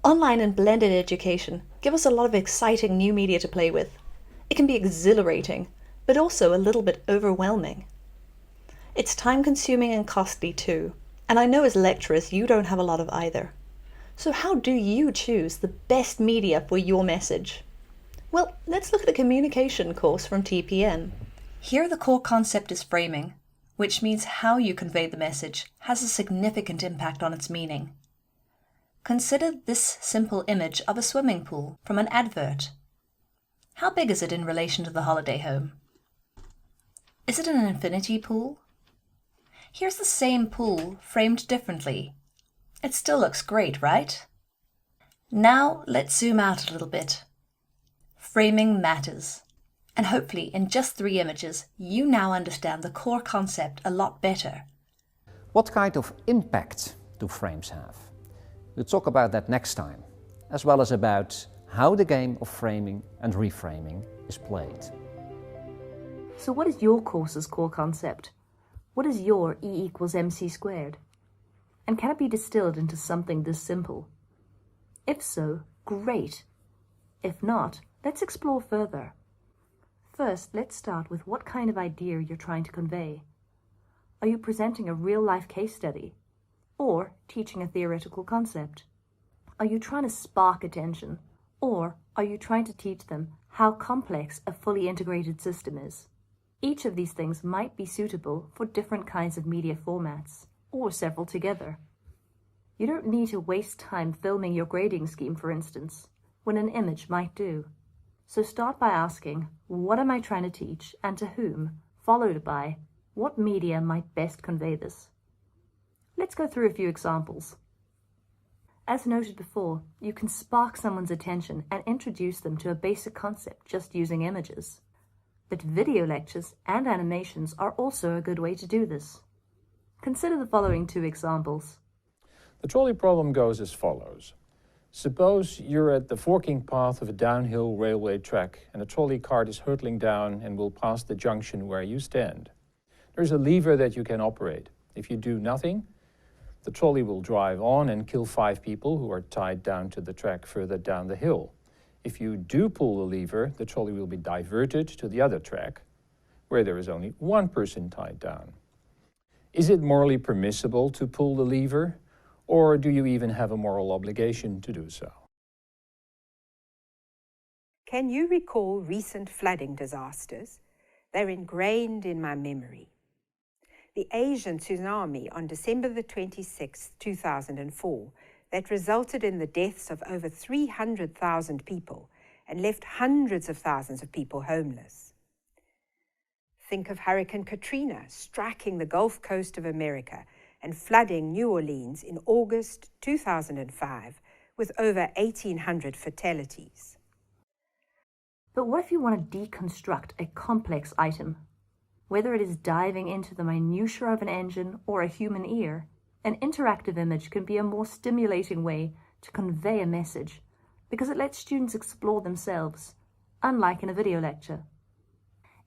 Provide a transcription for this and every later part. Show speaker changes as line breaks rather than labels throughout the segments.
Online and blended education give us a lot of exciting new media to play with. It can be exhilarating, but also a little bit overwhelming. It's time-consuming and costly too, and I know as lecturers you don't have a lot of either. So how do you choose the best media for your message? Well, let's look at a communication course from TPM. Here the core concept is framing, which means how you convey the message has a significant impact on its meaning. Consider this simple image of a swimming pool from an advert. How big is it in relation to the holiday home? Is it an infinity pool? Here's the same pool framed differently. It still looks great, right? Now let's zoom out a little bit. Framing matters. And hopefully in just 3 images, you now understand the core concept a lot better.
What kind of impact do frames have? We'll talk about that next time, as well as about how the game of framing and reframing is played.
So what is your course's core concept? What is your E=mc²? And can it be distilled into something this simple? If so, great. If not, let's explore further. First, let's start with what kind of idea you're trying to convey. Are you presenting a real-life case study? Or teaching a theoretical concept? Are you trying to spark attention? Or are you trying to teach them how complex a fully integrated system is? Each of these things might be suitable for different kinds of media formats, or several together. You don't need to waste time filming your grading scheme, for instance, when an image might do. So start by asking, what am I trying to teach and to whom, followed by, what media might best convey this? Let's go through a few examples. As noted before, you can spark someone's attention and introduce them to a basic concept just using images. But video lectures and animations are also a good way to do this. Consider the following 2 examples.
The trolley problem goes as follows. Suppose you're at the forking path of a downhill railway track and a trolley cart is hurtling down and will pass the junction where you stand. There's a lever that you can operate. If you do nothing, the trolley will drive on and kill 5 people who are tied down to the track further down the hill. If you do pull the lever, the trolley will be diverted to the other track, where there is only 1 person tied down. Is it morally permissible to pull the lever, or do you even have a moral obligation to do so?
Can you recall recent flooding disasters? They're ingrained in my memory. The Asian tsunami on December the 26th, 2004, that resulted in the deaths of over 300,000 people and left hundreds of thousands of people homeless. Think of Hurricane Katrina striking the Gulf Coast of America and flooding New Orleans in August 2005 with over 1,800 fatalities.
But what if you want to deconstruct a complex item? Whether it is diving into the minutiae of an engine or a human ear, an interactive image can be a more stimulating way to convey a message because it lets students explore themselves, unlike in a video lecture.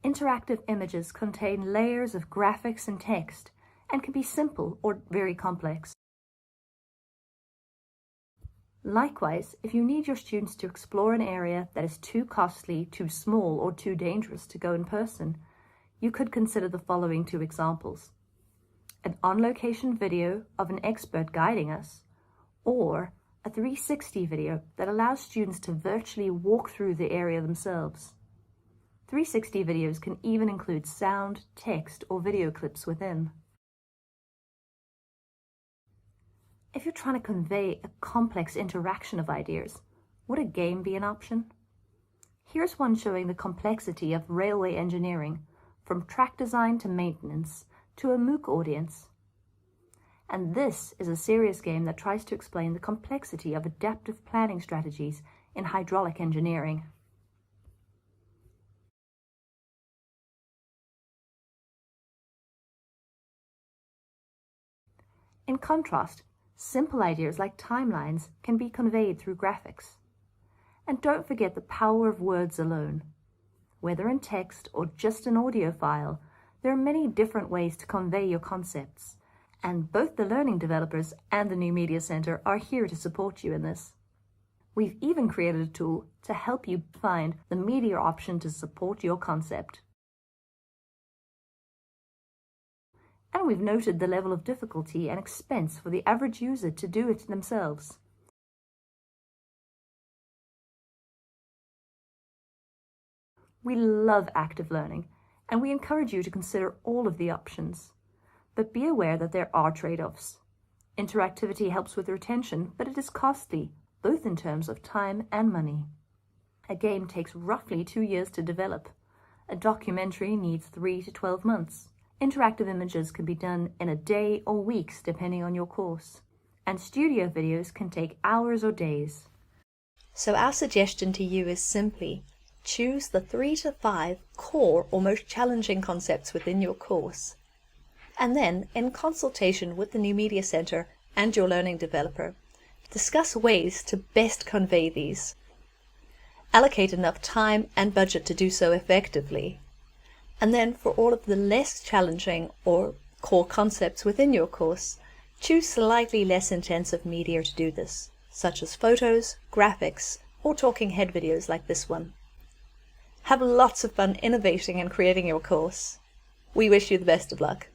Interactive images contain layers of graphics and text and can be simple or very complex. Likewise, if you need your students to explore an area that is too costly, too small, or too dangerous to go in person, you could consider the following 2 examples. An on-location video of an expert guiding us, or a 360 video that allows students to virtually walk through the area themselves. 360 videos can even include sound, text, or video clips within. If you're trying to convey a complex interaction of ideas, would a game be an option? Here's one showing the complexity of railway engineering, from track design to maintenance, to a MOOC audience. And this is a serious game that tries to explain the complexity of adaptive planning strategies in hydraulic engineering. In contrast, simple ideas like timelines can be conveyed through graphics. And don't forget the power of words alone. Whether in text or just an audio file, there are many different ways to convey your concepts, and both the learning developers and the New Media Center are here to support you in this. We've even created a tool to help you find the media option to support your concept. And we've noted the level of difficulty and expense for the average user to do it themselves. We love active learning, and we encourage you to consider all of the options. But be aware that there are trade-offs. Interactivity helps with retention, but it is costly, both in terms of time and money. A game takes roughly 2 years to develop. A documentary needs 3 to 12 months. Interactive images can be done in a day or weeks depending on your course. And studio videos can take hours or days.
So our suggestion to you is simply choose the 3 to 5 core or most challenging concepts within your course. And then, in consultation with the New Media Centre and your learning developer, discuss ways to best convey these. Allocate enough time and budget to do so effectively. And then for all of the less challenging or core concepts within your course, choose slightly less intensive media to do this, such as photos, graphics, or talking head videos like this one. Have lots of fun innovating and creating your course. We wish you the best of luck.